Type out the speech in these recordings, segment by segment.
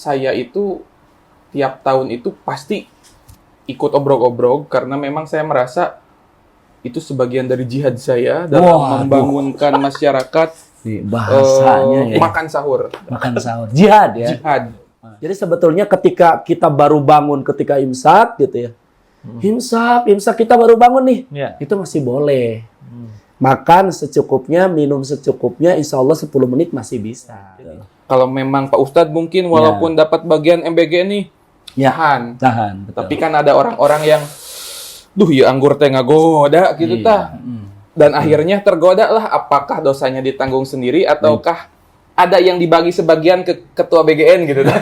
saya itu tiap tahun itu pasti ikut obrol-obrol karena memang saya merasa itu sebagian dari jihad saya dalam membangunkan masyarakat bahasanya makan sahur. Makan sahur. Jihad ya. Jihad. Jadi sebetulnya ketika kita baru bangun ketika imsak gitu ya. Imsak kita baru bangun nih. Itu masih boleh. Makan secukupnya, minum secukupnya, insya Allah 10 menit masih bisa. Kalau memang Pak Ustadz mungkin walaupun dapat bagian MBG nih, tahan. Betul. Tapi kan ada orang-orang yang, ya anggur teh ngagoda gitu tah. Dan akhirnya tergoda lah, apakah dosanya ditanggung sendiri ataukah ada yang dibagi sebagian ke ketua BGN gitu tah.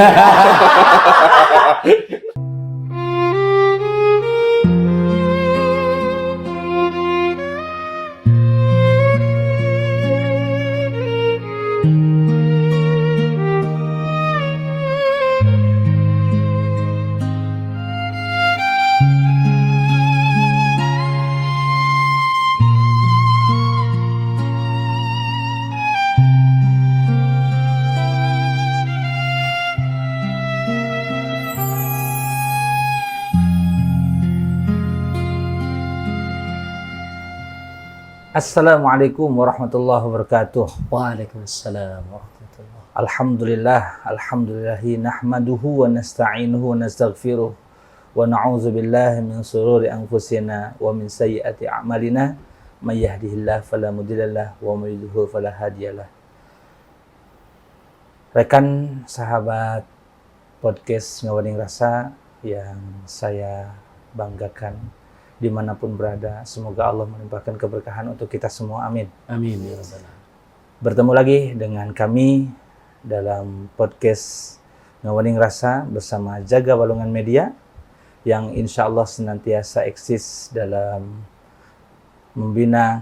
Assalamualaikum warahmatullahi wabarakatuh. Waalaikumsalam warahmatullahi Alhamdulillah, alhamdulillahi nahmaduhu wa nasta'inuhu wa nastaghfiruh wa na'udzu billahi min shururi anfusina wa min sayyiati a'malina may yahdihillahu fala mudhillalah wa may yudhlil fala hadiyalah. Rekan sahabat podcast Ngawaning Rasa yang saya banggakan dimanapun berada, semoga Allah melimpahkan keberkahan untuk kita semua, amin. Amin ya rabbal alamin. Bertemu lagi dengan kami dalam podcast Ngawaning Rasa bersama Jaga Walungan Media yang insya Allah senantiasa eksis dalam membina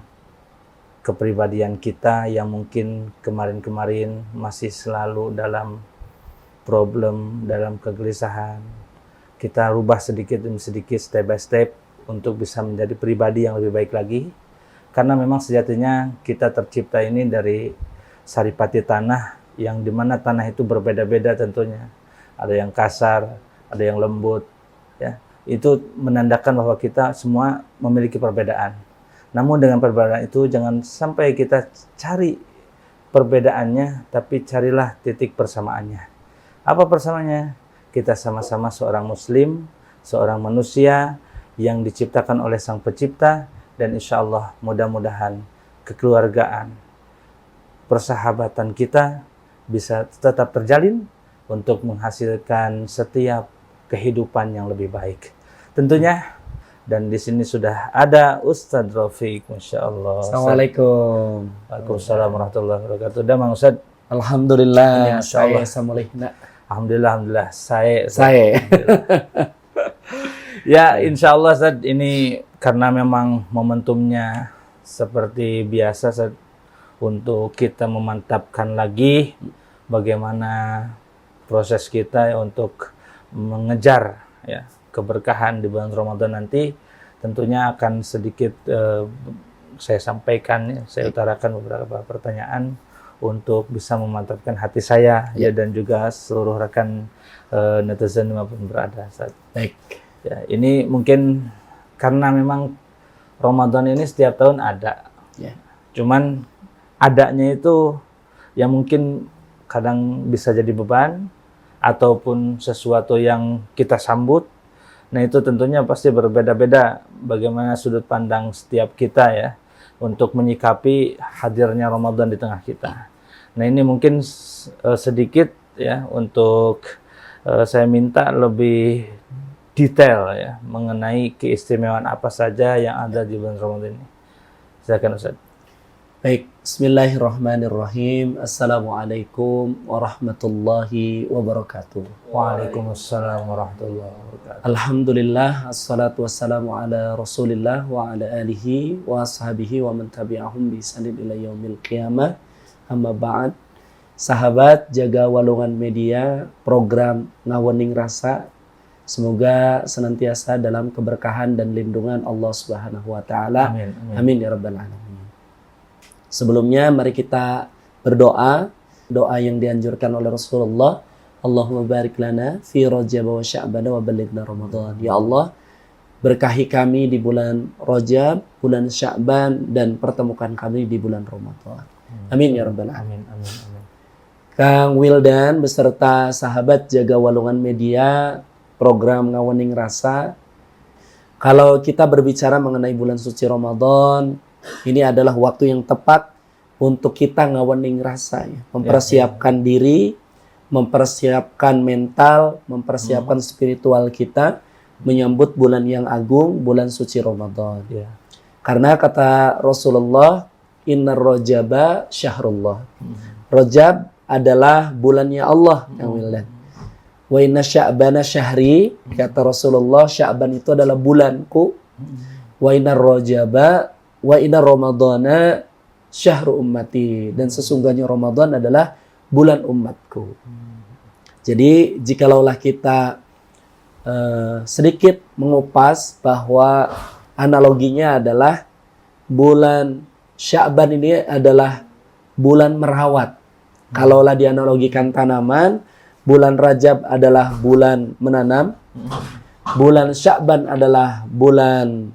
kepribadian kita yang mungkin kemarin-kemarin masih selalu dalam problem, dalam kegelisahan. Kita rubah sedikit demi sedikit, step by step, untuk bisa menjadi pribadi yang lebih baik lagi. Karena memang sejatinya kita tercipta ini dari saripati tanah, yang dimana tanah itu berbeda-beda tentunya. Ada yang kasar, ada yang lembut. Ya. Itu menandakan bahwa kita semua memiliki perbedaan. Namun dengan perbedaan itu jangan sampai kita cari perbedaannya, tapi carilah titik persamaannya. Apa persamaannya? Kita sama-sama seorang muslim, seorang manusia yang diciptakan oleh Sang Pencipta, dan insya Allah mudah-mudahan kekeluargaan, persahabatan kita bisa tetap terjalin untuk menghasilkan setiap kehidupan yang lebih baik. Tentunya, dan di sini sudah ada Ustadz Rafiq, Masya Allah. Assalamualaikum. Waalaikumsalam warahmatullahi wabarakatuh. Dah Mang Ustadz. Alhamdulillah. Saya Alhamdulillah. Saya. Ya, insya Allah Ustadz, ini karena memang momentumnya seperti biasa Ustadz, untuk kita memantapkan lagi bagaimana proses kita untuk mengejar ya keberkahan di bulan Ramadan nanti. Tentunya akan sedikit saya sampaikan, ya, saya utarakan beberapa pertanyaan untuk bisa memantapkan hati saya ya, dan juga seluruh rekan netizen dimanapun berada Ustadz. Baik. Ya, ini mungkin karena memang Ramadan ini setiap tahun ada. Ya. Cuman adanya itu yang mungkin kadang bisa jadi beban ataupun sesuatu yang kita sambut. Nah, itu tentunya pasti berbeda-beda bagaimana sudut pandang setiap kita ya untuk menyikapi hadirnya Ramadan di tengah kita. Nah, ini mungkin sedikit ya untuk saya minta lebih detail ya mengenai keistimewaan apa saja yang ada di bulan Ramadan ini. Silakan Ustaz. Baik, bismillahirrahmanirrahim. Assalamualaikum warahmatullahi wabarakatuh. Waalaikumsalam warahmatullahi wabarakatuh. Alhamdulillah, assalatu wassalamu ala rasulillah wa ala alihi wa ashabihi wa man tabi'ahum bi ihsanin ila yaumil qiyamah. Amma ba'd. Sahabat Jaga Walungan Media, program Ngawaning Rasa, semoga senantiasa dalam keberkahan dan lindungan Allah Subhanahu wa taala. Amin, amin. Amin ya rabbal alamin. Sebelumnya mari kita berdoa, doa yang dianjurkan oleh Rasulullah, Allahumma barik lana fi Rajab wa Sya'ban wa ballighna Ramadan. Ya Allah, berkahi kami di bulan Rajab, bulan Sya'ban, dan pertemukan kami di bulan Ramadan. Amin ya rabbal alamin. Amin, amin, amin. Kang Wildan beserta sahabat Jaga Walungan Media, program Ngawening Rasa. Kalau kita berbicara mengenai bulan suci Ramadan, ini adalah waktu yang tepat untuk kita ngawening rasa, ya. Mempersiapkan diri, mempersiapkan mental, mempersiapkan spiritual kita menyambut bulan yang agung, bulan suci Ramadan. Ya. Karena kata Rasulullah, Innar Rajaba Syahrullah. Rajab adalah bulannya Allah, Kang Wildan. Wa inna Sya'bana syahri, kata Rasulullah, Sya'ban itu adalah bulanku. Wa inna Rajaba wa inna Ramadana syahru ummati, dan sesungguhnya Ramadan adalah bulan umatku. Jadi jikalaulah kita sedikit mengupas bahwa analoginya adalah bulan Sya'ban ini adalah bulan merawat. Kalaulah dianalogikan tanaman, bulan Rajab adalah bulan menanam, bulan Sya'ban adalah bulan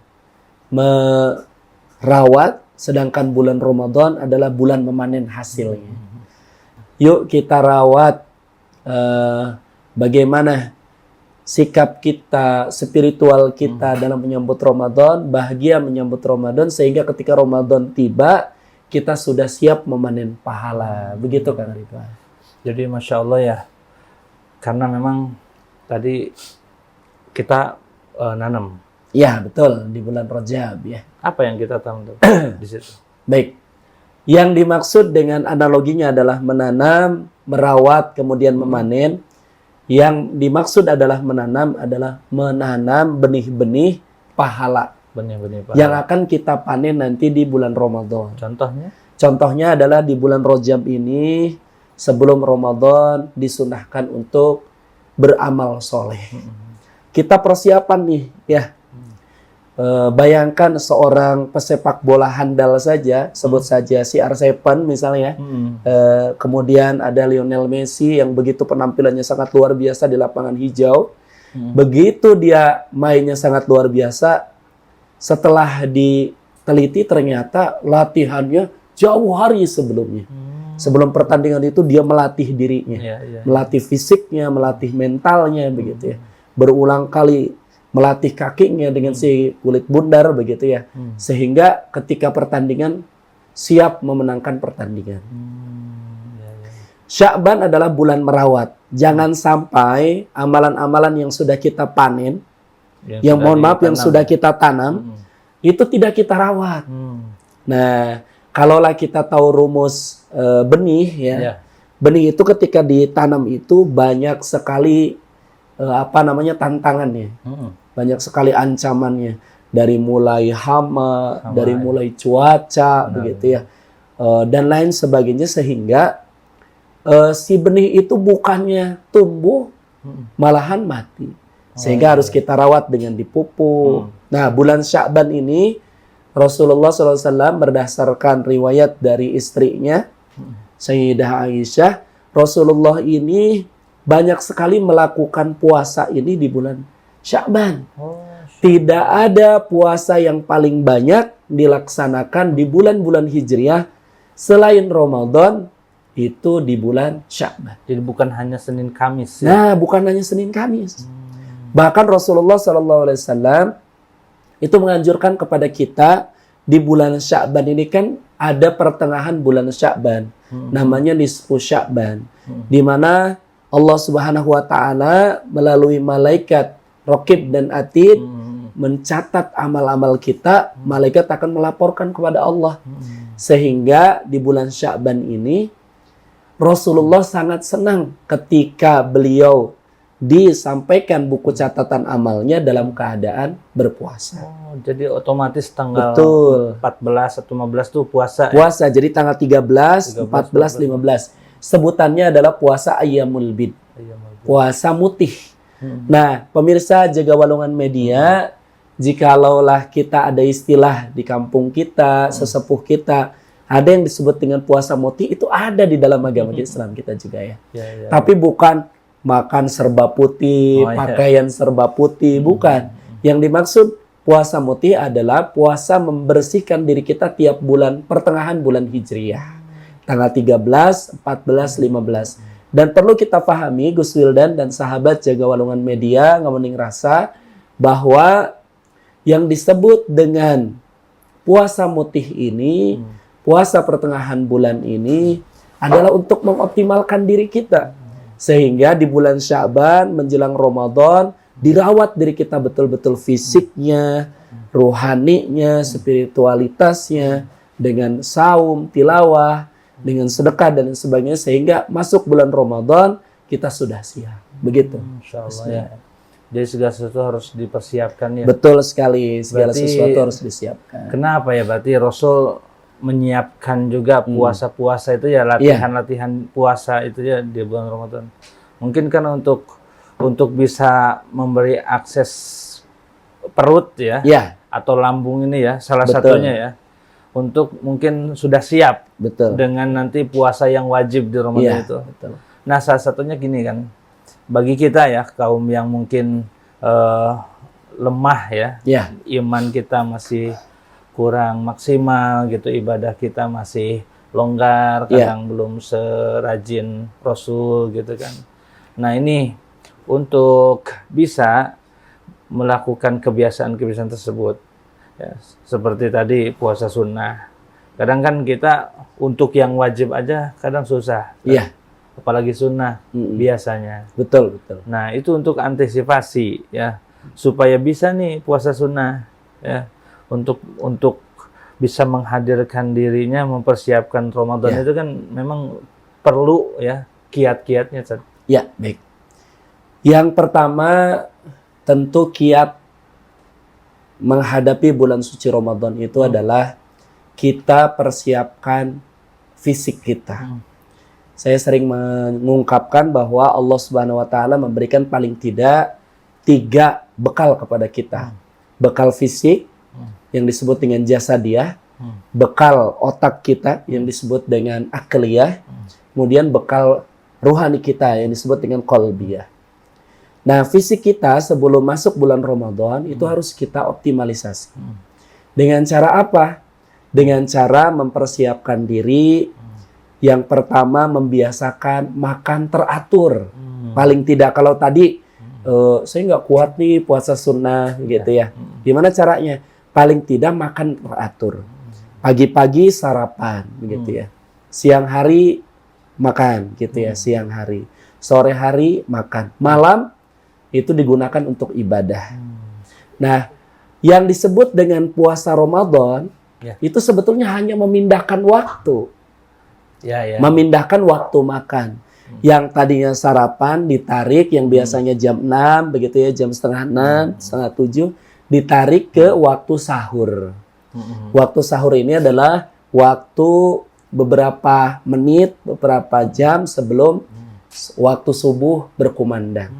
merawat, sedangkan bulan Ramadan adalah bulan memanen hasilnya. Yuk kita rawat bagaimana sikap kita, spiritual kita dalam menyambut Ramadan, bahagia menyambut Ramadan, sehingga ketika Ramadan tiba, kita sudah siap memanen pahala. Begitu kan Ridwan? Jadi Masya Allah ya, karena memang tadi kita nanam. Ya betul, di bulan Rajab ya. Apa yang kita tanam di situ? Baik. Yang dimaksud dengan analoginya adalah menanam, merawat, kemudian memanen. Yang dimaksud adalah menanam benih-benih pahala. Benih-benih pahala. Yang akan kita panen nanti di bulan Ramadan. Contohnya? Contohnya adalah di bulan Rajab ini, sebelum Ramadan disunahkan untuk beramal soleh. Kita persiapan nih, ya. Bayangkan seorang pesepak bola handal saja, sebut saja CR7 misalnya, kemudian ada Lionel Messi yang begitu penampilannya sangat luar biasa di lapangan hijau. Begitu dia mainnya sangat luar biasa, setelah diteliti ternyata latihannya jauh hari sebelumnya. Sebelum pertandingan itu dia melatih dirinya, melatih fisiknya, melatih mentalnya, begitu ya. Berulang kali melatih kakinya dengan si kulit bundar, begitu ya. Sehingga ketika pertandingan siap memenangkan pertandingan. Sya'ban adalah bulan merawat. Jangan sampai amalan-amalan yang sudah kita panen, yang sudah kita tanam, itu tidak kita rawat. Nah, kalaulah kita tahu rumus benih, ya, benih itu ketika ditanam itu banyak sekali tantangannya, banyak sekali ancamannya, dari mulai hama, dari mulai cuaca, begitu ya, dan lain sebagainya, sehingga si benih itu bukannya tumbuh, malahan mati. Sehingga harus kita rawat dengan dipupuk. Nah, bulan Sya'ban ini Rasulullah SAW berdasarkan riwayat dari istrinya, Sayyidah Aisyah, Rasulullah ini banyak sekali melakukan puasa ini di bulan Sya'ban. Tidak ada puasa yang paling banyak dilaksanakan di bulan-bulan Hijriah selain Ramadan, itu di bulan Sya'ban. Jadi bukan hanya Senin Kamis. Nah, bukan hanya Senin Kamis. Bahkan Rasulullah SAW itu menganjurkan kepada kita di bulan Sya'ban ini, kan ada pertengahan bulan Sya'ban, namanya nisfu Sya'ban, di mana Allah Subhanahu wa taala melalui malaikat Raqib dan Atid mencatat amal-amal kita. Malaikat akan melaporkan kepada Allah. Sehingga di bulan Sya'ban ini Rasulullah sangat senang ketika beliau disampaikan buku catatan amalnya dalam keadaan berpuasa. Jadi otomatis tanggal 14 atau 15 itu puasa. Puasa. Jadi tanggal 13, 14, 15. Sebutannya adalah puasa Ayyamul Bid. Puasa mutih. Nah, pemirsa Jaga Walungan Media, jikalaulah kita ada istilah di kampung kita, sesepuh kita, ada yang disebut dengan puasa mutih, itu ada di dalam agama Islam kita juga ya. Tapi bukan makan serba putih, Oh, iya. pakaian serba putih, bukan. Yang dimaksud puasa mutih adalah puasa membersihkan diri kita tiap bulan, pertengahan bulan Hijriah. Tanggal 13, 14, 15. Dan perlu kita pahami, Gus Wildan dan sahabat Jaga Walungan Media, Ngawening Rasa, bahwa yang disebut dengan puasa mutih ini, puasa pertengahan bulan ini adalah untuk mengoptimalkan diri kita. Sehingga di bulan Sya'ban menjelang Ramadan, dirawat diri kita betul-betul fisiknya, rohaninya, spiritualitasnya, dengan saum, tilawah, dengan sedekah dan sebagainya, sehingga masuk bulan Ramadan kita sudah siap. Begitu. Insya Allah ya. Jadi segala sesuatu harus dipersiapkan ya. Betul sekali, segala Berarti sesuatu harus disiapkan. Kenapa ya? Berarti Rasul menyiapkan juga puasa-puasa itu ya, latihan-latihan puasa itu ya di bulan Ramadan. Mungkin kan untuk bisa memberi akses perut ya, atau lambung ini ya, salah satunya ya, untuk mungkin sudah siap dengan nanti puasa yang wajib di Ramadan itu. Betul. Nah, salah satunya gini kan, bagi kita ya, kaum yang mungkin lemah ya, iman kita masih kurang maksimal gitu, ibadah kita masih longgar, kadang belum serajin Rasul gitu kan. Nah, ini untuk bisa melakukan kebiasaan-kebiasaan tersebut, ya, seperti tadi puasa sunnah. Kadang kan kita untuk yang wajib aja kadang susah, apalagi sunnah biasanya. Betul. Nah, itu untuk antisipasi ya, supaya bisa nih puasa sunnah ya, untuk bisa menghadirkan dirinya, mempersiapkan Ramadan itu kan memang perlu ya kiat-kiatnya. Ya, baik. Yang pertama tentu kiat menghadapi bulan suci Ramadan itu adalah kita persiapkan fisik kita. Saya sering mengungkapkan bahwa Allah Subhanahu wa taala memberikan paling tidak 3 bekal kepada kita. Bekal fisik yang disebut dengan jasadiah, bekal otak kita yang disebut dengan akliyah, kemudian bekal ruhani kita yang disebut dengan qalbiyah. Nah, fisik kita sebelum masuk bulan Ramadan itu harus kita optimalisasi. Dengan cara apa? Dengan cara mempersiapkan diri. Yang pertama, membiasakan makan teratur. Paling tidak kalau tadi saya nggak kuat nih puasa sunnah gitu ya. Gimana caranya? Paling tidak makan teratur. Pagi-pagi sarapan gitu ya. Siang hari makan gitu ya, siang hari. Sore hari makan. Malam itu digunakan untuk ibadah. Nah, yang disebut dengan puasa Ramadan itu sebetulnya hanya memindahkan waktu. Memindahkan waktu makan. Yang tadinya sarapan ditarik, yang biasanya jam 6 begitu ya, jam setengah 6, setengah 7, ditarik ke waktu sahur. Waktu sahur ini adalah waktu beberapa menit, beberapa jam sebelum waktu subuh berkumandang.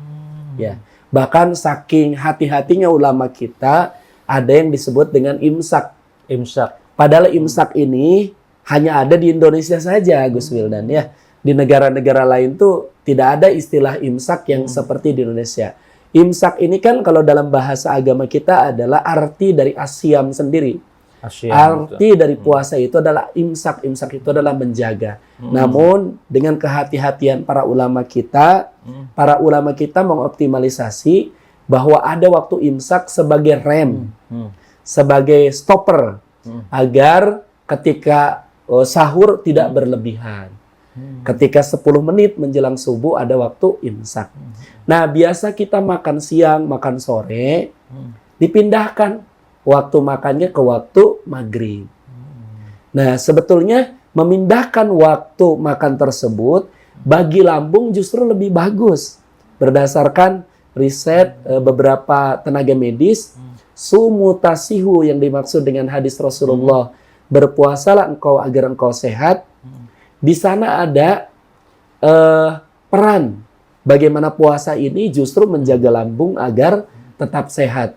Ya, bahkan saking hati-hatinya ulama kita, ada yang disebut dengan imsak. Padahal imsak ini hanya ada di Indonesia saja, Gus Wildan ya. Di negara-negara lain tuh tidak ada istilah imsak yang seperti di Indonesia. Imsak ini kan kalau dalam bahasa agama kita adalah arti dari asyam sendiri. Arti dari puasa itu adalah imsak. Imsak itu adalah menjaga. Namun dengan kehati-hatian para ulama kita mengoptimalisasi bahwa ada waktu imsak sebagai rem, sebagai stopper, agar ketika sahur tidak berlebihan. Ketika 10 menit menjelang subuh ada waktu imsak. Nah, biasa kita makan siang, makan sore, dipindahkan waktu makannya ke waktu maghrib. Nah, sebetulnya memindahkan waktu makan tersebut bagi lambung justru lebih bagus. Berdasarkan riset beberapa tenaga medis, sumu tasihu yang dimaksud dengan hadis Rasulullah, berpuasalah engkau agar engkau sehat. Di sana ada peran bagaimana puasa ini justru menjaga lambung agar tetap sehat.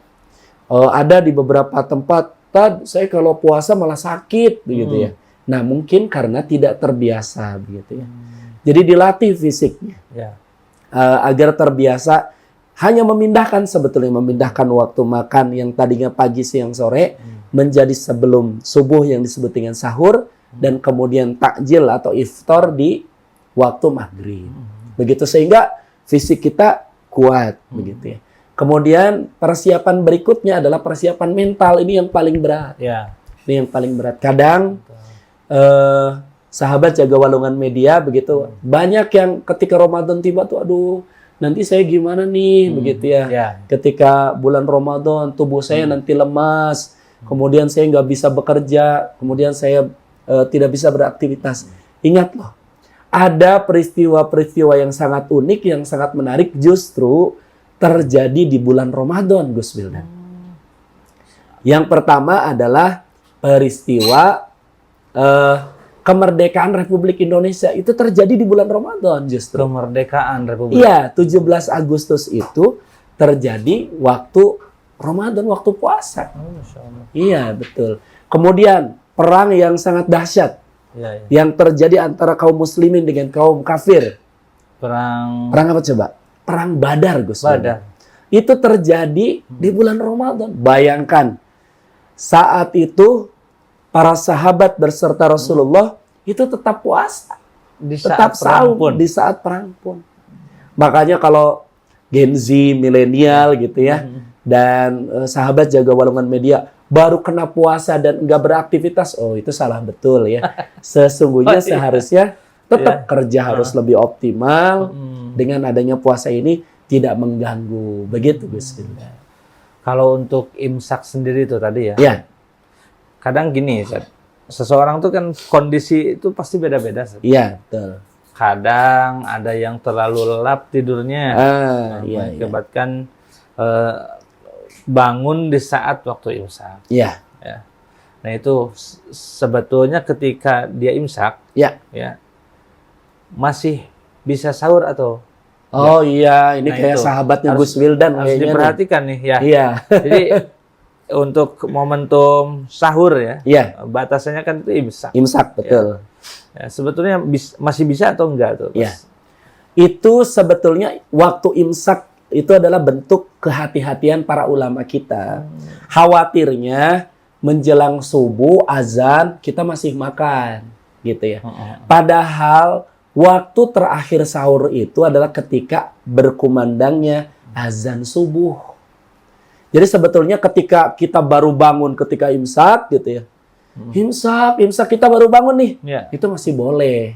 Ada di beberapa tempat, saya kalau puasa malah sakit begitu ya. Nah, mungkin karena tidak terbiasa begitu ya. Jadi dilatih fisiknya. agar terbiasa hanya memindahkan waktu makan yang tadinya pagi, siang, sore menjadi sebelum subuh yang disebut dengan sahur, dan kemudian takjil atau iftar di waktu maghrib. Begitu, sehingga fisik kita kuat, begitu ya. Kemudian persiapan berikutnya adalah persiapan mental. Ini yang paling berat. Ya. Ini yang paling berat. Kadang sahabat jaga walungan media begitu, banyak yang ketika Ramadan tiba tuh, aduh, nanti saya gimana nih, begitu ya. Ya. Ketika bulan Ramadan, tubuh saya nanti lemas, kemudian saya nggak bisa bekerja, kemudian saya tidak bisa beraktivitas. Ingat loh, ada peristiwa-peristiwa yang sangat unik, yang sangat menarik justru terjadi di bulan Ramadan, Gus Wildan. Yang pertama adalah peristiwa kemerdekaan Republik Indonesia. Itu terjadi di bulan Ramadan justru. Kemerdekaan Republik. Iya, 17 Agustus itu terjadi waktu Ramadan, waktu puasa. Masya Allah. Iya, betul. Kemudian perang yang sangat dahsyat Ya, ya. yang terjadi antara kaum muslimin dengan kaum kafir. Perang Perang apa coba? Perang Badar, Gus. Badar. Itu terjadi di bulan Ramadan. Bayangkan, saat itu para sahabat berserta Rasulullah itu tetap puasa, di tetap saat perang saum pun. di saat perang pun. Makanya kalau Gen Z, milenial gitu ya, dan sahabat jaga walungan media baru kena puasa dan enggak beraktivitas, oh itu salah betul ya. Sesungguhnya Oh, iya. seharusnya tetap Iya. kerja harus lebih optimal. Hmm. Dengan adanya puasa ini tidak mengganggu. Begitu Gus. Kalau untuk imsak sendiri itu tadi ya. Ya, Kadang gini, Ustaz. Seseorang tuh kan kondisi itu pasti beda-beda, Ustaz. iya, betul. Kadang ada yang terlalu lelap tidurnya, Iya, iya. mengakibatkan bangun di saat waktu imsak. Iya, Ya. Nah itu sebetulnya ketika dia imsak, ya. ya masih bisa sahur atau Oh iya, ini Nah, kayak itu. sahabatnya Harus- Gus Wildan harus kayaknya nih. diperhatikan nih ya. Iya, Jadi untuk momentum sahur ya, iya. batasannya kan itu imsak. Imsak, betul. Ya, sebetulnya masih bisa atau enggak tuh? Mas? Iya. Itu sebetulnya waktu imsak itu adalah bentuk kehati-hatian para ulama kita. Khawatirnya menjelang subuh, azan, kita masih makan. Gitu ya. Padahal waktu terakhir sahur itu adalah ketika berkumandangnya azan subuh. Jadi sebetulnya ketika kita baru bangun ketika imsak gitu ya. Imsak kita baru bangun nih. Ya. Itu masih boleh.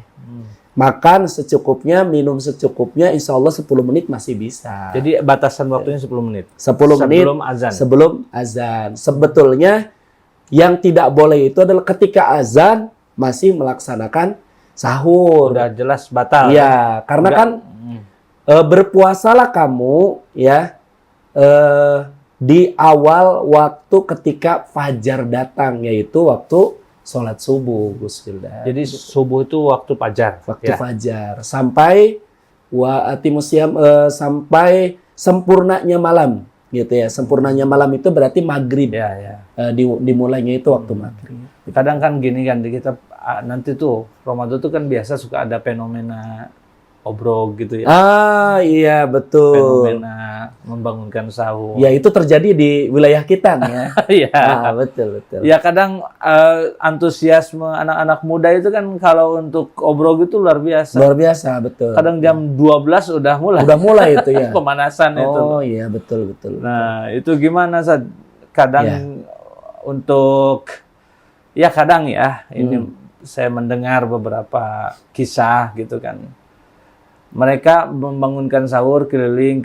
Makan secukupnya, minum secukupnya, insya Allah 10 menit masih bisa. Jadi batasan waktunya 10 menit. 10 menit sebelum azan. sebelum azan. Sebetulnya yang tidak boleh itu adalah ketika azan masih melaksanakan sahur. Udah jelas batal. Iya, karena Udah- kan berpuasalah kamu ya di awal waktu ketika fajar datang, yaitu waktu sholat subuh, Gus Wildan. Jadi subuh itu waktu fajar. Waktu ya. fajar sampai sampai sempurnanya malam, gitu ya. Sempurnanya malam itu berarti maghrib. Ya, ya. Dimulainya itu waktu maghrib. Kadang kan gini kan kita nanti tuh Ramadan tuh kan biasa suka ada fenomena obrol gitu ya. Iya betul. Fenomena membangunkan sahur. Ya itu terjadi di wilayah kita nih ya. Iya. Betul. Ya kadang antusiasme anak-anak muda itu kan kalau untuk obrol gitu luar biasa. Luar biasa, betul. Kadang jam 12 udah mulai. Udah mulai itu ya. Pemanasan itu. Oh iya betul. Nah, itu gimana Sad? Kadang Ya. untuk ya kadang ya ini saya mendengar beberapa kisah gitu kan. Mereka membangunkan sahur keliling.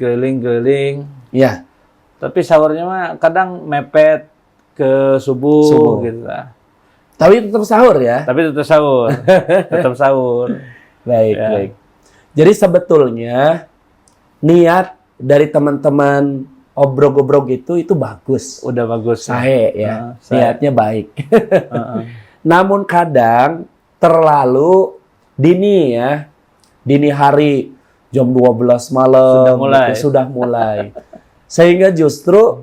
Iya. Tapi sahurnya mah kadang mepet ke subuh. Gitu lah. Tapi tetap sahur ya. Tapi tetap sahur. Tetap sahur. Baik, Ya. baik. Jadi sebetulnya niat dari teman-teman obrol-obrol itu bagus. Udah bagus. Sahe ya. Sahe. Niatnya baik. Heeh. Namun kadang terlalu dini ya. Dini hari jam 12 malam sudah mulai. Sehingga justru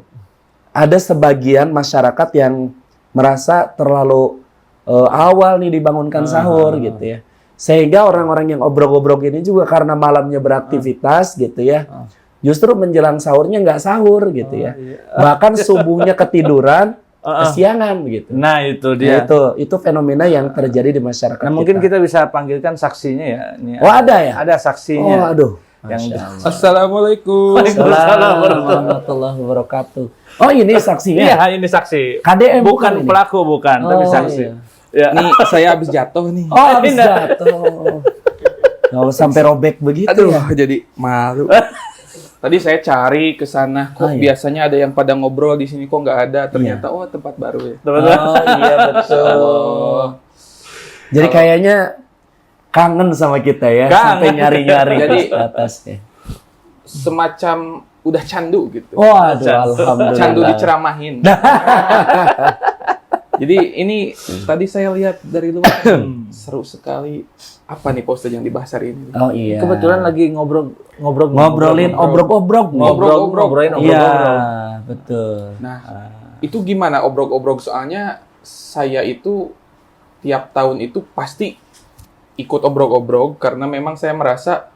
ada sebagian masyarakat yang merasa terlalu awal nih dibangunkan sahur gitu ya. Sehingga orang-orang yang obrok-obrok ini juga karena malamnya beraktivitas gitu ya. Justru menjelang sahurnya nggak sahur gitu ya. Bahkan subuhnya ketiduran, kesiangan gitu. Nah, itu Nah, dia. itu fenomena yang terjadi di masyarakat Nah, mungkin kita bisa panggilkan saksinya ya. Ini Oh, ada ya? Ada saksinya. Oh, aduh. Yang Masya Allah. Assalamualaikum. Assalamualaikum warahmatullahi wabarakatuh. Oh, ini saksinya. Iya, ini saksi. KDM Bukan ini? pelaku, bukan, tapi Oh, saksi. iya. Ya. Nih saya habis jatuh nih. Oh, habis jatuh. Kalau sampai robek begitu Aduh, ya. jadi malu. Tadi saya cari ke sana, kok Ah, iya. biasanya ada yang pada ngobrol di sini kok nggak ada. Ternyata oh tempat baru ya. Teman-teman. Oh, iya betul. Jadi kayaknya kangen sama kita ya, Kangen. sampai nyari-nyari Jadi ke atas ya. Semacam udah candu gitu. Waduh, Candu. alhamdulillah. Candu diceramahin. Jadi ini tadi saya lihat dari luar seru sekali. Apa nih poster yang dibahas hari ini? Oh iya. Kebetulan lagi ngobrolin obrok-obrok nih. ngobrolin Iya, obrok-obrok. betul. Nah, itu gimana obrok-obrok, soalnya saya itu tiap tahun itu pasti ikut obrok-obrok karena memang saya merasa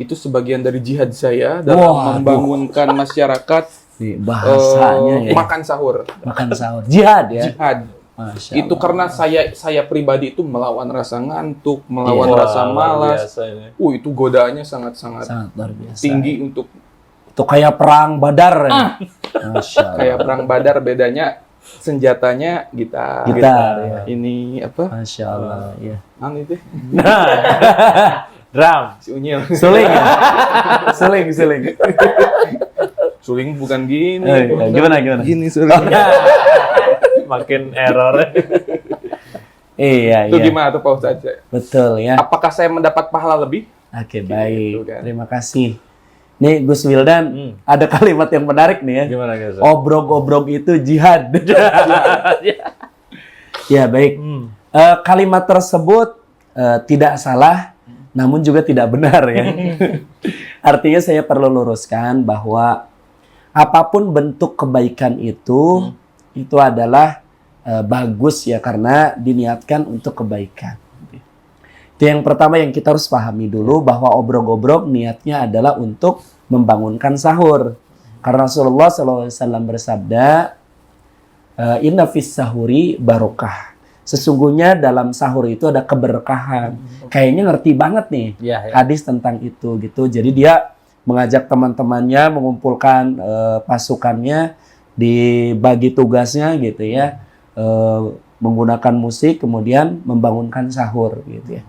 itu sebagian dari jihad saya dalam Wah, membangunkan masyarakat Nih, bahasanya ya. makan sahur. Makan sahur. Jihad ya. Jihad. Masya Itu Allah. karena saya pribadi itu melawan rasa ngantuk, melawan Iya. rasa malas. Itu godaannya sangat-sangat Sangat luar biasa. tinggi untuk Itu kayak perang Badar ya. Masya Allah. kayak perang Badar, bedanya senjatanya gitar. Gitar, ya. Ini apa? Masya Allah. Ya. Itu Drum. si Unyil. Suling ya. Suling. Suling bukan gini. Gimana? Gini suling. Makin error. Iya, Itu iya. gimana tuh Pak Ustadz? Betul ya. Apakah saya mendapat pahala lebih? Oke, baik. kan. Terima kasih. Nih Gus Wildan, ada kalimat yang menarik nih ya. Gimana guys? Obrok-obrok itu jihad. Ya, baik. Kalimat tersebut tidak salah, namun juga tidak benar ya. Artinya saya perlu luruskan bahwa apapun bentuk kebaikan itu adalah bagus ya karena diniatkan untuk kebaikan. Itu yang pertama yang kita harus pahami dulu bahwa obrok-obrok niatnya adalah untuk membangunkan sahur. Karena Rasulullah SAW bersabda, Inna fis sahuri barokah. Sesungguhnya dalam sahur itu ada keberkahan. Kayaknya ngerti banget nih hadis tentang itu gitu. Jadi dia mengajak teman-temannya mengumpulkan pasukannya, dibagi tugasnya gitu ya, menggunakan musik kemudian membangunkan sahur gitu ya.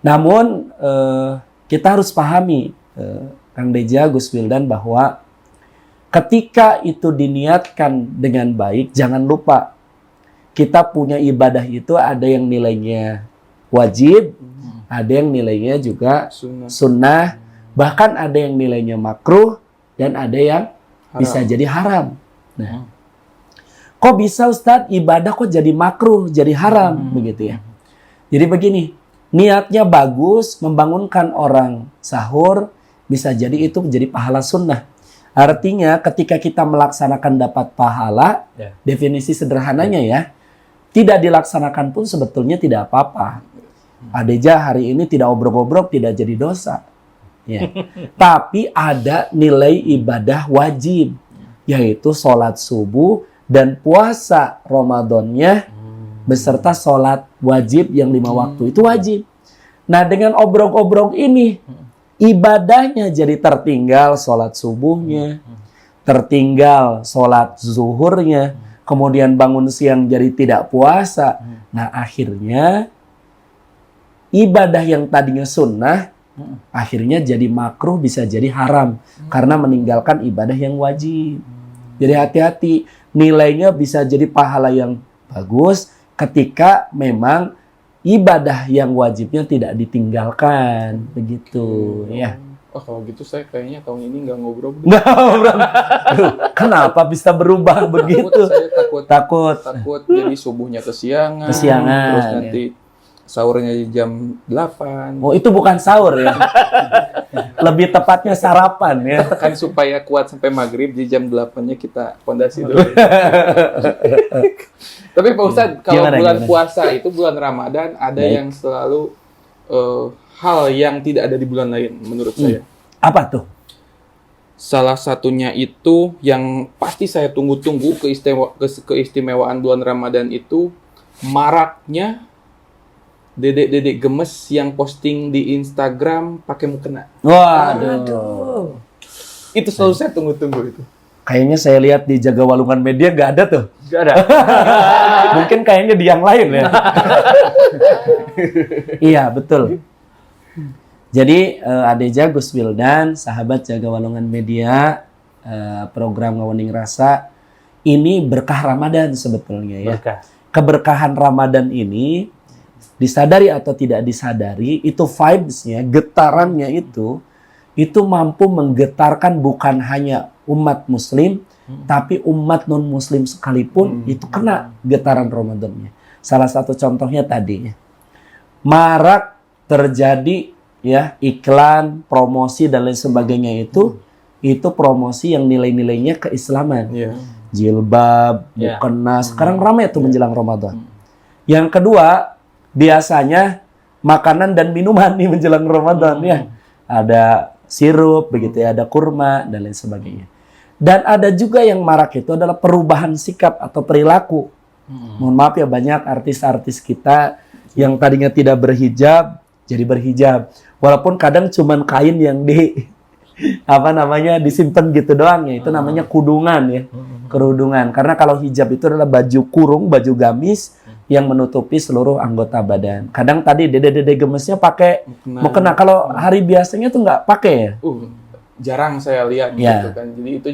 Namun kita harus pahami Kang Deja, Gus Wildan, bahwa ketika itu diniatkan dengan baik, jangan lupa kita punya ibadah itu ada yang nilainya wajib, ada yang nilainya juga sunnah, bahkan ada yang nilainya makruh, dan ada yang bisa jadi haram. Nah, kok bisa Ustadz ibadah kok jadi makruh, jadi haram begitu ya? Jadi begini, niatnya bagus, membangunkan orang sahur, bisa jadi itu menjadi pahala sunnah. Artinya ketika kita melaksanakan dapat pahala, definisi sederhananya ya, tidak dilaksanakan pun sebetulnya tidak apa-apa. Adeja hari ini tidak obrok-obrok, tidak jadi dosa. Ya. Tapi ada nilai ibadah wajib, yaitu sholat subuh dan puasa Ramadannya beserta sholat wajib yang 5 waktu itu wajib. Nah dengan obrok-obrok ini ibadahnya jadi tertinggal sholat subuhnya, tertinggal sholat zuhurnya, kemudian bangun siang jadi tidak puasa. Nah akhirnya ibadah yang tadinya sunnah akhirnya jadi makruh, bisa jadi haram karena meninggalkan ibadah yang wajib. Jadi hati-hati, nilainya bisa jadi pahala yang bagus ketika memang ibadah yang wajibnya tidak ditinggalkan, begitu ya. Oh kalau gitu saya kayaknya tahun ini nggak ngobrol. Kenapa bisa berubah begitu? Saya Takut. jadi subuhnya kesiangan. Terus nanti sahurnya di jam 8. Oh itu bukan sahur ya. Lebih tepatnya sarapan ya. Kan supaya kuat sampai maghrib, di jam 8-nya kita fondasi dulu. Tapi Pak Ustadz, kalau bulan puasa itu bulan Ramadan ada yang selalu hal yang tidak ada di bulan lain menurut saya. Apa tuh? Salah satunya itu yang pasti saya tunggu-tunggu keistimewaan bulan Ramadan itu maraknya dedek-dedek gemes yang posting di Instagram pakai mukena. Waduh. Itu selalu saya tunggu-tunggu itu. Kayaknya saya lihat di Jaga Walungan Media nggak ada tuh. Nggak ada. Mungkin kayaknya di yang lain ya. Iya, betul. Jadi Adeja, Gus Wildan, sahabat Jaga Walungan Media, program Ngawening Rasa, ini berkah Ramadan sebetulnya ya. Berkah. Keberkahan Ramadan ini, disadari atau tidak disadari, itu vibes-nya, getarannya itu mampu menggetarkan bukan hanya umat muslim, tapi umat non-muslim sekalipun, itu kena getaran Ramadannya. Salah satu contohnya tadi, marak terjadi ya iklan, promosi dan lain sebagainya itu promosi yang nilai-nilainya keislaman. Iya. Jilbab, mukena, sekarang ramai tuh menjelang Ramadan. Yang kedua, biasanya makanan dan minuman nih menjelang Ramadan ya. Ada sirup begitu ya, ada kurma dan lain sebagainya. Dan ada juga yang marak itu adalah perubahan sikap atau perilaku. Mohon maaf ya, banyak artis-artis kita yang tadinya tidak berhijab jadi berhijab. Walaupun kadang cuman kain yang disimpan gitu doang ya. Itu namanya kudungan ya. Kerudungan. Karena kalau hijab itu adalah baju kurung, baju gamis yang menutupi seluruh anggota badan. Kadang tadi dede-dede gemesnya pakai mukena. Kalau hari biasanya tuh nggak pakai ya. Jarang saya lihat gitu kan. Jadi itu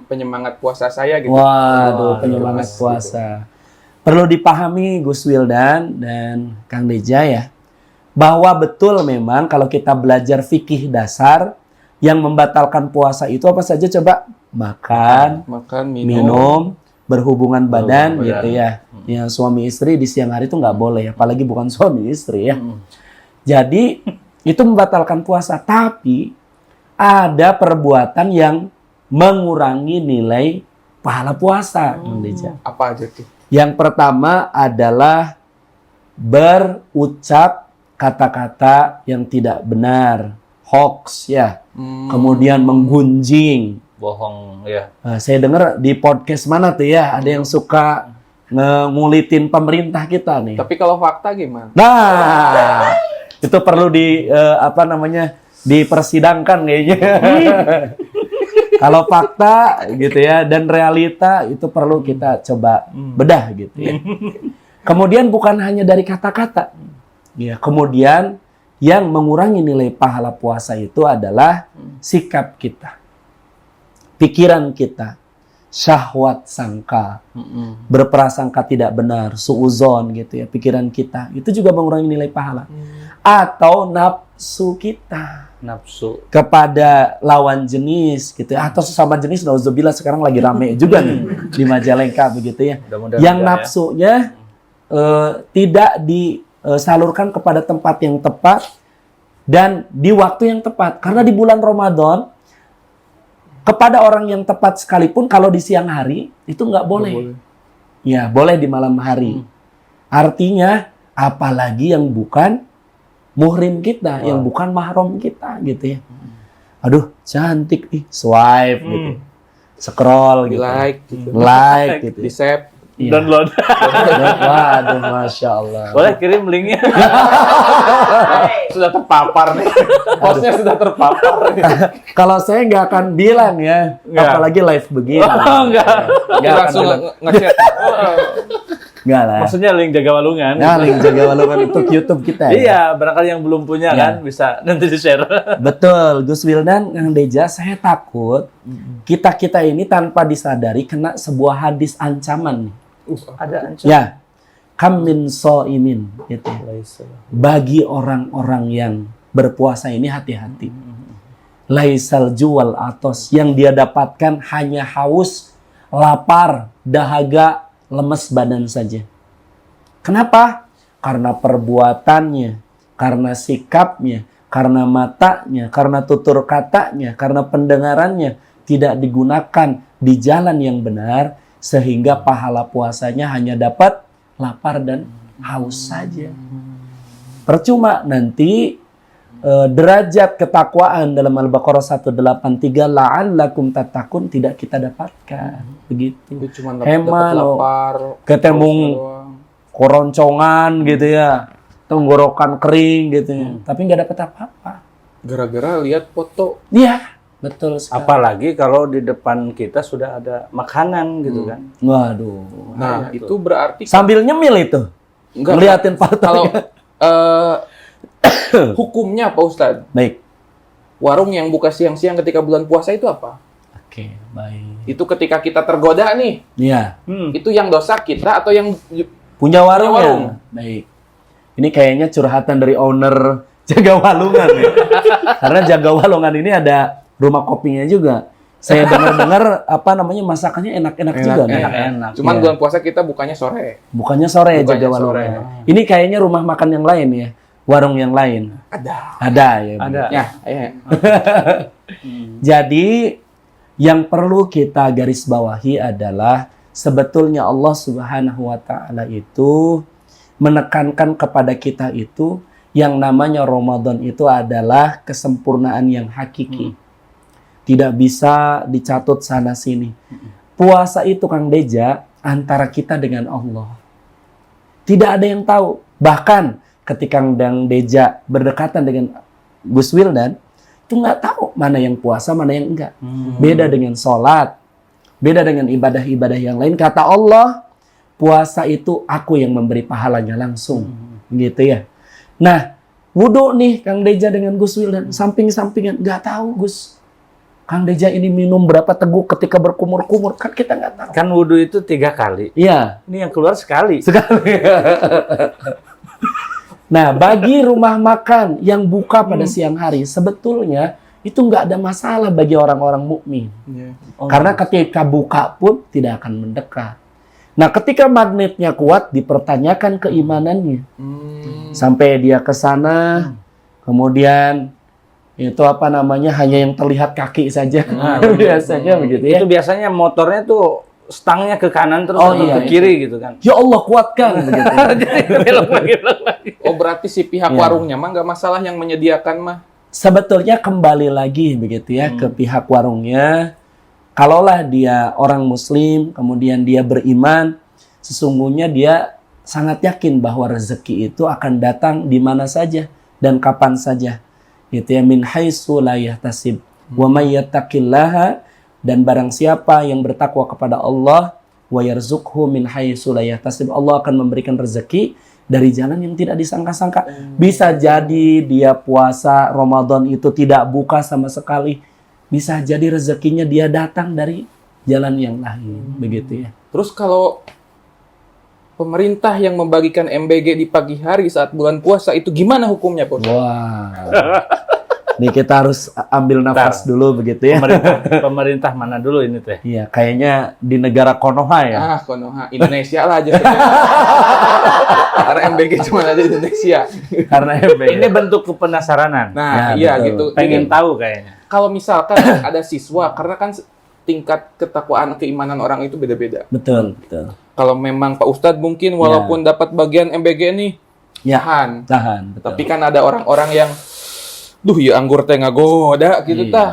penyemangat puasa saya gitu. Waduh, penyemangat puasa. Perlu dipahami Gus Wildan dan Kang Deja ya, bahwa betul memang kalau kita belajar fikih dasar, yang membatalkan puasa itu apa saja coba? Makan, minum, berhubungan badan gitu ya. Yang suami istri di siang hari itu nggak boleh, apalagi bukan suami istri ya. Jadi itu membatalkan puasa, tapi ada perbuatan yang mengurangi nilai pahala puasa. Apa aja tuh? Yang pertama adalah berucap kata-kata yang tidak benar, hoax ya. Kemudian menggunjing, bohong ya. Saya dengar di podcast mana tuh ya, ada yang suka ngulitin pemerintah kita nih. Tapi kalau fakta gimana? Nah, itu perlu dipersidangkan kayaknya. Kalau fakta gitu ya dan realita itu perlu kita coba bedah gitu ya. Kemudian bukan hanya dari kata-kata. Ya, kemudian yang mengurangi nilai pahala puasa itu adalah sikap kita, pikiran kita, syahwat sangka, berprasangka tidak benar, suuzon gitu ya, pikiran kita itu juga mengurangi nilai pahala. Atau nafsu kita, nafsu kepada lawan jenis gitu ya, atau sesama jenis. Nauzubillah, sekarang lagi rame juga nih di Majalengka begitu ya. Yang nafsunya tidak disalurkan kepada tempat yang tepat dan di waktu yang tepat. Karena di bulan Ramadan kepada orang yang tepat sekalipun kalau di siang hari itu nggak boleh. Ya, boleh di malam hari. Artinya apalagi yang bukan muhrim kita, yang bukan mahram kita gitu ya. Aduh, cantik nih, swipe gitu. Scroll gitu. Like gitu. Di save. Download. Waduh, Masya Allah. Boleh kirim linknya. Sudah terpapar nih. Hostnya sudah terpapar nih. Kalau saya nggak akan bilang ya, apalagi live begini. Nggak langsung nge-chat. Nggak lah. Maksudnya link Jaga Walungan. Nah, link Jaga Walungan untuk YouTube kita. Iya, barangkali yang belum punya kan bisa nanti di-share. Betul, Gus Wildan, Kang Deja, saya takut kita ini tanpa disadari kena sebuah hadis ancaman nih. Ada ancaman. Ya, kam min shaimin gitu. Bagi orang-orang yang berpuasa ini hati-hati. Laisal juwal atos, yang dia dapatkan hanya haus, lapar, dahaga, lemes badan saja. Kenapa? Karena perbuatannya, karena sikapnya, karena matanya, karena tutur katanya, karena pendengarannya tidak digunakan di jalan yang benar, sehingga pahala puasanya hanya dapat lapar dan haus saja. Percuma nanti derajat ketakwaan dalam Al-Baqarah 183 la'allakum tattaqun tidak kita dapatkan. Begitu. Itu cuma Hemat, lapar, ketemu haus doang. koroncongan gitu ya, tenggorokan kering gitu ya. Tapi nggak dapat apa-apa. Gara-gara lihat foto. Iya, betul sekali. Apalagi kalau di depan kita sudah ada makanan gitu kan. Waduh. Nah, itu berarti Sambil nyemil itu. enggak Ngeliatin kalau fotonya. hukumnya Pak Ustadz, Baik. warung yang buka siang-siang ketika bulan puasa itu apa? Oke, baik. Itu ketika kita tergoda nih, Iya. itu yang dosa kita atau yang Punya warung ya? warung. Baik. Ini kayaknya curhatan dari owner Jaga Walungan ya. Karena Jaga Walungan ini ada rumah kopinya juga. Saya dengar-dengar masakannya enak-enak juga. nih. Enak. Cuman Iya. bulan puasa kita bukannya sore. Bukannya sore ya Bukannya Jaga sore. Walungan. Ini kayaknya rumah makan yang lain ya. Warung yang lain. Ada ya. Bu? Ada. Ya, Jadi yang perlu kita garis bawahi adalah sebetulnya Allah Subhanahu wa taala itu menekankan kepada kita itu yang namanya Ramadan itu adalah kesempurnaan yang hakiki. Tidak bisa dicatut sana sini. Puasa itu Kang Deja antara kita dengan Allah. Tidak ada yang tahu. Bahkan ketika Kang Deja berdekatan dengan Gus Wildan, itu nggak tahu mana yang puasa, mana yang enggak. Beda dengan sholat, beda dengan ibadah-ibadah yang lain. Kata Allah, puasa itu aku yang memberi pahalanya langsung. Gitu ya. Nah, wudhu nih Kang Deja dengan Gus Wildan, samping-sampingan. Nggak tahu Gus. Kang Deja ini minum berapa teguk ketika berkumur-kumur. Kan kita nggak tahu. Kan wudhu itu 3 kali. Iya. Ini yang keluar sekali. Sekali. Nah, bagi rumah makan yang buka pada siang hari, sebetulnya itu nggak ada masalah bagi orang-orang mukmin. Karena ketika buka pun tidak akan mendekat. Nah, ketika magnetnya kuat, dipertanyakan keimanannya. Sampai dia ke sana, kemudian itu hanya yang terlihat kaki saja. Biasanya begitu ya. Itu biasanya motornya tuh stangnya ke kanan terus Oh, atau iya, ke kiri gitu kan. Ya Allah kuatkan begitu. Belok lagi. Oh, berarti si pihak Ya. warungnya mah nggak masalah yang menyediakan mah. Sebetulnya kembali lagi begitu ya ke pihak warungnya. Kalaulah dia orang muslim, kemudian dia beriman, sesungguhnya dia sangat yakin bahwa rezeki itu akan datang di mana saja dan kapan saja. Gitu ya, min haitsu la yahtasib. Wa may yattaqillaha, dan barang siapa yang bertakwa kepada Allah, wa yarzuqhu min haitsu la yahtasib, Allah akan memberikan rezeki dari jalan yang tidak disangka-sangka. Bisa jadi dia puasa Ramadan itu tidak buka sama sekali. Bisa jadi rezekinya dia datang dari jalan yang lain, begitu ya. Terus kalau pemerintah yang membagikan MBG di pagi hari saat bulan puasa itu gimana hukumnya, Pak? Wah. Nih kita harus ambil nafas dulu begitu ya. Pemerintah mana dulu ini teh? Iya, kayaknya di negara Konoha ya. Ah, Konoha, Indonesia lah aja. Karena MBG cuma ada di Indonesia. Karena Ini bentuk kepenasaranan. Nah, Ya, iya betul. gitu. Pengen Jadi, tahu kayaknya. kalau misalkan ada siswa, karena kan tingkat ketakwaan keimanan orang itu beda-beda. betul, betul. Kalau memang Pak Ustadz mungkin walaupun dapat bagian MBG nih, Ya, tahan. tahan, betul. Tapi kan ada orang-orang yang, duh ya anggur teh ngagoda gitu Iya. tah.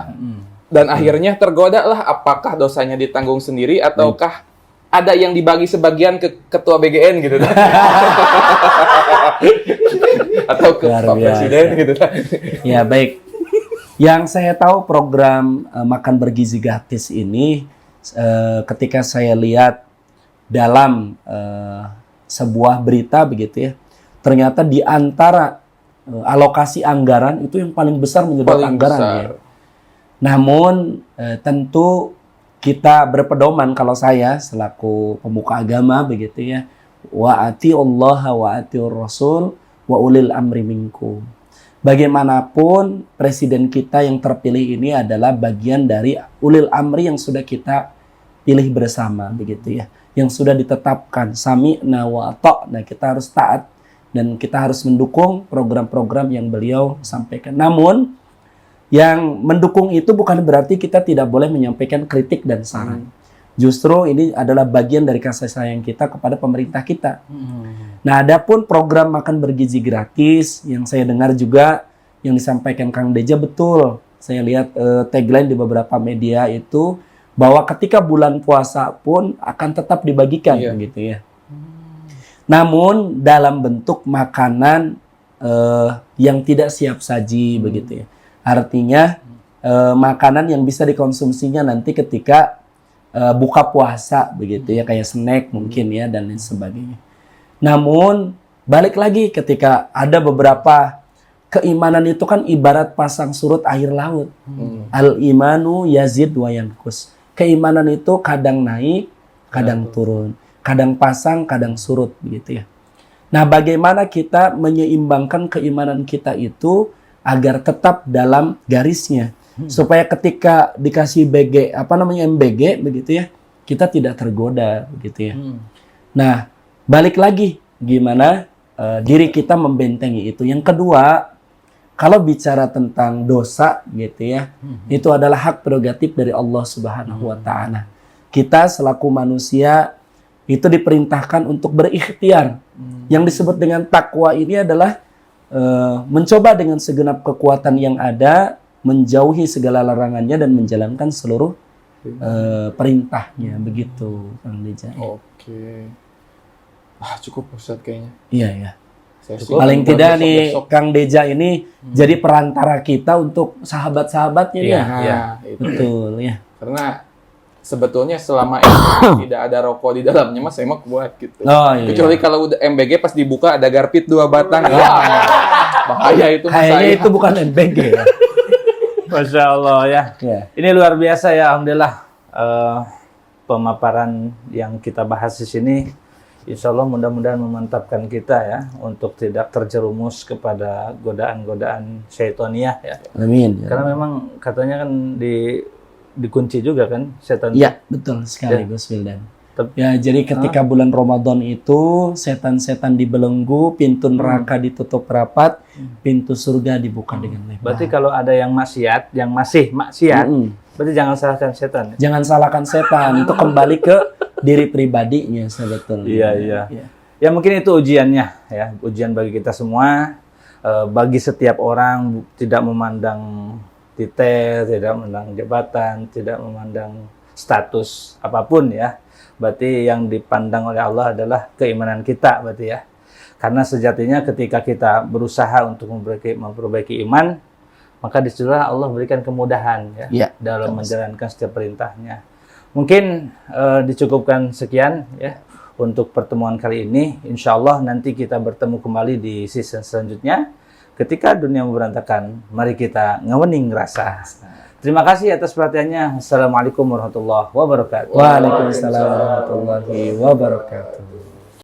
Dan akhirnya tergoda lah, apakah dosanya ditanggung sendiri ataukah ada yang dibagi sebagian ke ketua BGN gitu tah. Atau ke Luar Pak biasa. Presiden gitu tah. Ya, baik. Yang saya tahu program makan bergizi gratis ini ketika saya lihat dalam sebuah berita begitu ya, ternyata di antara alokasi anggaran itu yang paling besar menyedot Paling anggaran besar. ya. Namun tentu kita berpedoman, kalau saya selaku pemuka agama begitu ya, wa atiullaha wa atiur rasul wa ulil amri minkum. Bagaimanapun presiden kita yang terpilih ini adalah bagian dari ulil amri yang sudah kita pilih bersama begitu ya, yang sudah ditetapkan sami'na wa ata'na, kita harus taat dan kita harus mendukung program-program yang beliau sampaikan. Namun yang mendukung itu bukan berarti kita tidak boleh menyampaikan kritik dan saran. Justru ini adalah bagian dari kasih sayang kita kepada pemerintah kita. Nah, adapun program makan bergizi gratis yang saya dengar juga yang disampaikan Kang Deja betul. Saya lihat tagline di beberapa media itu bahwa ketika bulan puasa pun akan tetap dibagikan gitu ya. Namun dalam bentuk makanan yang tidak siap saji begitu ya. Artinya makanan yang bisa dikonsumsinya nanti ketika buka puasa begitu ya, kayak snack mungkin ya dan lain sebagainya. Namun balik lagi ketika ada beberapa keimanan itu kan ibarat pasang surut air laut. Al-imanu yazid wa yanqus. Keimanan itu kadang naik, kadang turun. Kadang pasang, kadang surut begitu ya. Nah, bagaimana kita menyeimbangkan keimanan kita itu agar tetap dalam garisnya. Supaya ketika dikasih MBG begitu ya, kita tidak tergoda begitu ya. Nah, balik lagi gimana diri kita membentengi itu. Yang kedua, kalau bicara tentang dosa gitu ya, itu adalah hak prerogatif dari Allah Subhanahu wa taala. Kita selaku manusia itu diperintahkan untuk berikhtiar. Yang disebut dengan takwa ini adalah mencoba dengan segenap kekuatan yang ada, menjauhi segala larangannya dan menjalankan seluruh perintahnya. Begitu, Kang Deja. Oke. Cukup Ustadz kayaknya. Iya, ya. Paling Paling tidak nih Kang Deja ini jadi perantara kita untuk sahabat-sahabatnya Iya, ya. Betul ya. Karena sebetulnya selama ini tidak ada rokok di dalamnya mas saya mah kuat gitu. Oh, iya. Kecuali kalau udah MBG pas dibuka ada garpit 2 batang. Bahaya itu mas. Kayaknya itu bukan MBG ya. Masya Allah ya. Ini luar biasa ya, alhamdulillah pemaparan yang kita bahas di sini. Insya Allah mudah-mudahan memantapkan kita ya untuk tidak terjerumus kepada godaan-godaan syaitoniah ya. Amin. Karena memang katanya kan dikunci juga kan setan. Iya, betul sekali Gus Wildan. Ya, jadi ketika bulan Ramadan itu setan-setan dibelenggu, pintu neraka ditutup rapat, pintu surga dibuka dengan lebar. Berarti kalau ada yang maksiat, yang masih maksiat, berarti jangan salahkan setan. Jangan salahkan setan, itu kembali ke diri pribadinya sebetulnya. Iya. Ya mungkin itu ujiannya ya, ujian bagi kita semua, bagi setiap orang, tidak memandang titel, tidak memandang jabatan, tidak memandang status apapun ya. Berarti yang dipandang oleh Allah adalah keimanan kita berarti ya. Karena sejatinya ketika kita berusaha untuk memperbaiki iman, maka disitulah Allah berikan kemudahan ya, dalam menjalankan setiap perintahnya. Mungkin dicukupkan sekian ya untuk pertemuan kali ini. Insya Allah nanti kita bertemu kembali di season selanjutnya. Ketika dunia berantakan, mari kita ngawening rasa. Terima kasih atas perhatiannya. Assalamualaikum warahmatullahi wabarakatuh. Waalaikumsalam warahmatullahi wabarakatuh.